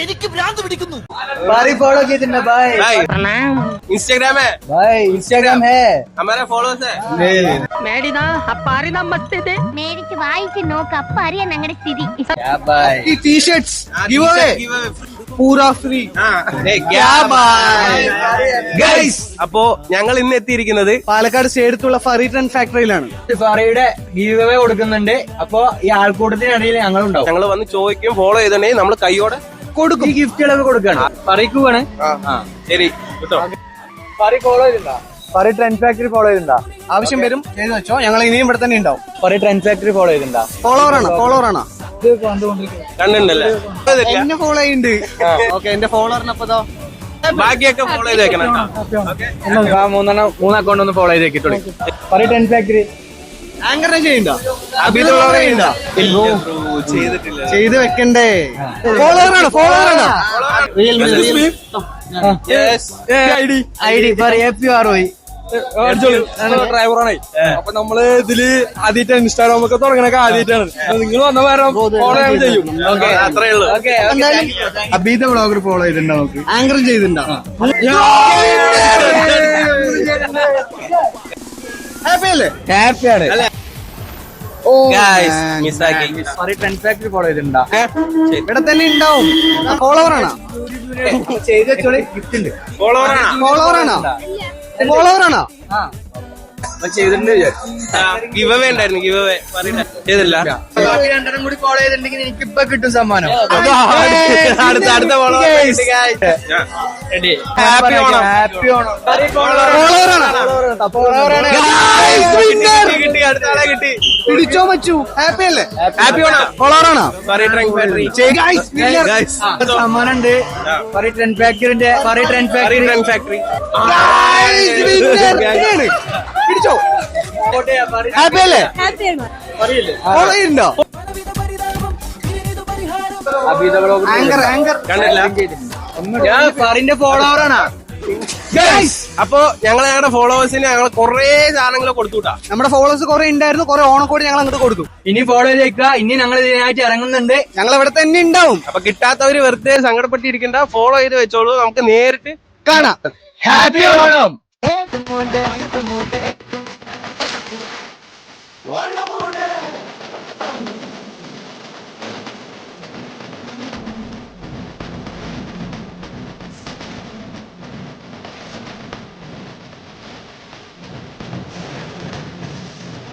എനിക്ക് ഭ്രാന്ത് പിടിക്കുന്നു. फॉलो कीजिए भाई। इंस्टाग्राम है भाई इंस्टाग्राम है हमारा फॉलोअर्स है। മേടിച്ച് വായിച്ച് നോക്ക്, അപ്പൊ അറിയാം ഞങ്ങളുടെ സ്ഥിതി. क्या भाई टी शर्ट्स गिव अवे पूरा फ्री। ഗൈസ് അപ്പോ ഞങ്ങൾ ഇന്ന് എത്തിയിരിക്കുന്നത് പാലക്കാട് സ്റ്റേഡിയത്തുള്ള ഫറി ട്രെൻഡ് ഫാക്ടറിയിലാണ്. ഫറിയുടെ ഗീവ് അവേ കൊടുക്കുന്നുണ്ട്. അപ്പൊ ഈ ആൾക്കൂട്ടത്തിനിടയിൽ ഞങ്ങളുണ്ടാവും. ഞങ്ങൾ വന്ന് ചോദിക്കും ഫോളോ ചെയ്തിട്ടുണ്ടെങ്കിൽ നമ്മൾ കൈയോടെ കൊടുക്കും. ഈ ഗിഫ്റ്റുകളൊക്കെ കൊടുക്കാണ്. ഫറിക്ക് പോവാണ്. ശരി കേട്ടോ. ഫറി ഫോളോ ചെയ്തിട്ടുണ്ടോ? ഫറി ട്രെൻഡ് ഫാക്ടറി ഫോളോ ചെയ്തിട്ടുണ്ടോ? ആവശ്യം വരും ചെയ്ത് വെച്ചോ, ഞങ്ങൾ ഇനിയും ഇവിടെ തന്നെ ഉണ്ടാവും. ഫറി ട്രെൻഡ് ഫാക്ടറി ഫോളോ ചെയ്തിട്ടുണ്ടോ? ഫോളോവറാണോ കണ്ടിട്ടുണ്ടല്ലേ എന്നെ ഫോളോ ചെയ്യുന്നുണ്ട്. ഓക്കെ, എന്റെ ഫോളോവറിനപ്പോ ബാക്കിയൊക്കെ ഫോളോ ചെയ്ത് വെക്കണം കേട്ടോ. മൂന്ന് അക്കൗണ്ട് ഒന്ന് ഫോളോ ചെയ്ത് വെക്കിട്ടുള്ളൂ. ഫറി ട്രെൻഡ് ഫാക്ടറി ആങ്കറിനെ ചെയ്യണ്ടോ? ചെയ്തിട്ടില്ല. ചെയ്ത് വെക്കണ്ടേ? ഫോളോവറാണോ? I D for APROI. ഡ്രൈവറാണ്. അപ്പൊ നമ്മള് ഇതില് ആദ്യമായിട്ടാണ് ഇൻസ്റ്റാഗ്രാം ഒക്കെ തുടങ്ങണൊക്കെ ആദ്യമായിട്ടാണ്. നിങ്ങൾ വന്ന വേറെ ഫോളോ ചെയ്യും. അത്രേ ഉള്ളൂ. അബീത ബ്ലോഗർ ഫോളോ ചെയ്തിട്ടുണ്ടോ? നമുക്ക് ആങ്കറും ചെയ്തിട്ടുണ്ടോ? ഹാപ്പി അല്ലേ? ഹാപ്പിയാണ്. മിസ്സാക്കി. ഫറി ട്രെൻഡ് ഫാക്ടറി ഫോളോ ചെയ്തിട്ടുണ്ടോ? ഇവിടെ തന്നെ ഉണ്ടാവും. ഫോളോവറാണോ? ചെയ്ത് വെച്ചോളി. ഗിഫ്റ്റ് ഉണ്ട്. ഫോളോവറാണോ? ചെയ്തിട്ടുണ്ട്. ഗിവ് അവേ ഉണ്ടായിരുന്നു. ഗിവ് അവേ ചെയ്തില്ല. രണ്ടെണ്ണം കൂടി ഫോളോ ചെയ്തിട്ടുണ്ടെങ്കിൽ എനിക്ക് ഇപ്പൊ കിട്ടും സമ്മാനം. അടുത്ത follow happy Onam. Happy Onam. കിട്ടി. അടുത്ത ആളെ കിട്ടി. പിടിച്ചോ മച്ചു. ഹാപ്പി അല്ലേ? ഹാപ്പി ഓണം. ഫോളോവറാണോ? സമ്മാനം ഉണ്ട്. ഫറി ട്രെൻഡ് ഫാക്ടറിന്റെ ഫറി ട്രെൻഡ് ഫാക്ടറി. പിടിച്ചോ. ഹാപ്പി അല്ലേ? ഫോളോ ചെയ്യുന്നുണ്ടോ? കണ്ടില്ല. ഞാൻ ഫറിന്റെ ഫോളോവറാണ്. അപ്പൊ ഞങ്ങളുടെ ഫോളോവേഴ്സിന് ഞങ്ങൾ കുറെ സാധനങ്ങൾ കൊടുത്തുട്ടാ. നമ്മുടെ ഫോളോവേഴ്സ് കുറെ ഉണ്ടായിരുന്നു. കുറെ ഓണക്കോടി ഞങ്ങൾ അങ്ങോട്ട് കൊടുത്തു. ഇനി ഫോളോ ചെയ്തേക്കുക. ഇനി ഞങ്ങൾ ഇതിനായിട്ട് ഇറങ്ങുന്നുണ്ട്. ഞങ്ങൾ ഇവിടെ തന്നെ ഉണ്ടാവും. അപ്പൊ കിട്ടാത്തവര് വെറുതെ സങ്കടപ്പെട്ടിരിക്കണ്ട. ഫോളോ ചെയ്ത് വെച്ചോളൂ. നമുക്ക് നേരിട്ട് കാണാം. ഹാപ്പി ഓണം.